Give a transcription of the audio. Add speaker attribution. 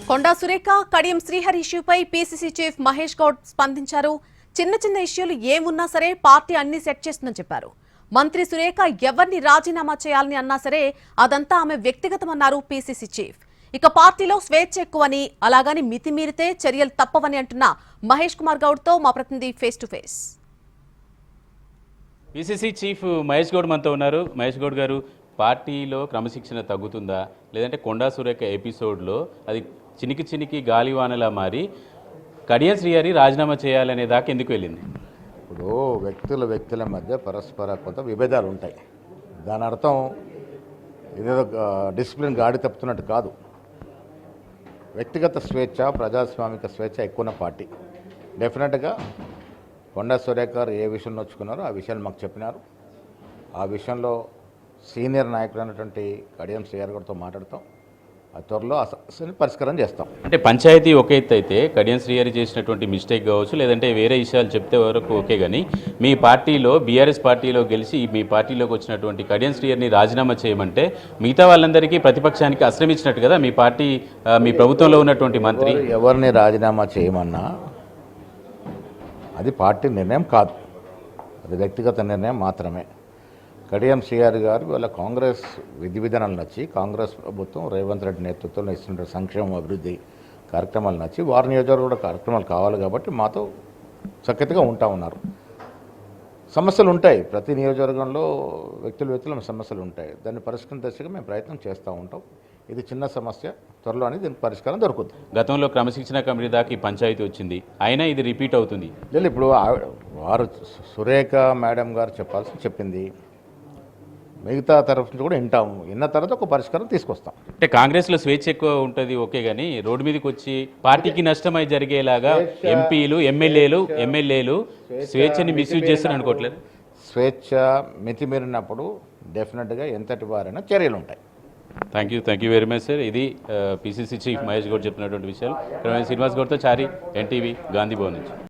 Speaker 1: Konda Surekha Kadiyam Srihari ఇష్యూపై PCC chief Mahesh Goud స్పందించారు. చిన్న చిన్న ఇష్యూలు ఏమున్నా సరే పార్టీ అన్ని సెట్ చేస్తుందని చెప్పారు. మంత్రి సురేఖ ఎవరిని రాజీనామా చేయాలని అన్నా సరే అదంతా ఆమె వ్యక్తిగతమన్నారు పీసీసీ చీఫ్. ఇక పార్టీలో స్వేచ్ఛ ఎక్కువని, అలాగని మితిమీరితే చర్యలు తప్పవని అంటున్న మహేష్ కుమార్ గౌడ్ తో మా ప్రతినిధి face to face.
Speaker 2: PCC chief Mahesh Goud మనతో ఉన్నారు. మహేష్ గౌడ్ గారు, పార్టీలో క్రమశిక్షణ తగ్గుతుందా, లేదంటే కొండా సురేఖ ఎపిసోడ్లో అది చినికి గాలివానలా మారి కడియం శ్రీహరి రాజీనామా చేయాలనే దాకా ఎందుకు వెళ్ళింది?
Speaker 3: ఇప్పుడు వ్యక్తుల మధ్య పరస్పర కొంత విభేదాలు ఉంటాయి. దాని అర్థం ఇదేదో డిసిప్లిన్ గాడి తప్పుతున్నట్టు కాదు. వ్యక్తిగత స్వేచ్ఛ, ప్రజాస్వామిక స్వేచ్ఛ ఎక్కువ పార్టీ. డెఫినెట్గా కొండా సురేఖ గారు ఏ విషయం నొచ్చుకున్నారో ఆ విషయాలు మాకు చెప్పినారు. ఆ విషయంలో సీనియర్ నాయకుడు అయినటువంటి కడియం శ్రీహరి గారితో మాట్లాడతాం. ఆ త్వరలో ఆ సమస్యని పరిష్కారం చేస్తాం.
Speaker 2: అంటే పంచాయతీ ఒక ఎత్తు అయితే కడియం శ్రీహరి చేసినటువంటి మిస్టేక్ కావచ్చు, లేదంటే వేరే విషయాలు చెప్తే వరకు ఓకే, కానీ మీ పార్టీలో బీఆర్ఎస్ పార్టీలో గెలిచి మీ పార్టీలోకి వచ్చినటువంటి కడియం శ్రీహరిని రాజీనామా చేయమంటే మిగతా వాళ్ళందరికీ ప్రతిపక్షానికి ఆశ్రమించినట్టు కదా మీ పార్టీ, మీ ప్రభుత్వంలో ఉన్నటువంటి మంత్రి.
Speaker 3: ఎవరిని రాజీనామా చేయమన్నా అది పార్టీ నిర్ణయం కాదు, అది వ్యక్తిగత నిర్ణయం మాత్రమే. కడియం శ్రీహరి గారు వాళ్ళ కాంగ్రెస్ విధి విధానాలు నచ్చి, కాంగ్రెస్ ప్రభుత్వం రేవంత్ రెడ్డి నేతృత్వంలో ఇస్తున్న సంక్షేమ అభివృద్ధి కార్యక్రమాలు నచ్చి, వారి నియోజకవర్గం కూడా కార్యక్రమాలు కావాలి కాబట్టి మాతో సఖ్యతగా ఉంటా ఉన్నారు. సమస్యలు ఉంటాయి, ప్రతి నియోజకవర్గంలో వ్యక్తుల సమస్యలు ఉంటాయి. దాన్ని పరిష్కరణ దశగా మేము ప్రయత్నం చేస్తూ ఉంటాం. ఇది చిన్న సమస్య, త్వరలోనే దీనికి పరిష్కారం దొరుకుతుంది.
Speaker 2: గతంలో క్రమశిక్షణ కమిటీ దాకా ఈ పంచాయతీ వచ్చింది, అయినా ఇది రిపీట్ అవుతుంది.
Speaker 3: లేదు, ఇప్పుడు వారు సురేఖ మేడం గారు చెప్పింది మిగతా తరఫు నుంచి కూడా వింటాము. విన్న తర్వాత ఒక పరిష్కారం తీసుకొస్తాం.
Speaker 2: అంటే కాంగ్రెస్లో స్వేచ్ఛ ఎక్కువ ఉంటుంది ఓకే, కానీ రోడ్డు మీదకి వచ్చి పార్టీకి నష్టమై జరిగేలాగా ఎంపీలు ఎమ్మెల్యేలు స్వేచ్ఛని మిస్యూజ్ చేస్తారని అనుకోవట్లేదు.
Speaker 3: స్వేచ్ఛ మితిమీరినప్పుడు డెఫినెట్గా ఎంతటి వారైనా చర్యలు ఉంటాయి.
Speaker 2: Thank you very much sir. ఇది పీసీసీ చీఫ్ మహేష్ గౌడ్ చెప్తున్నటువంటి విషయాలు. శ్రీనివాస్ గౌడ్తో చారి, ఎన్టీవీ, గాంధీ భవన్ నుంచి.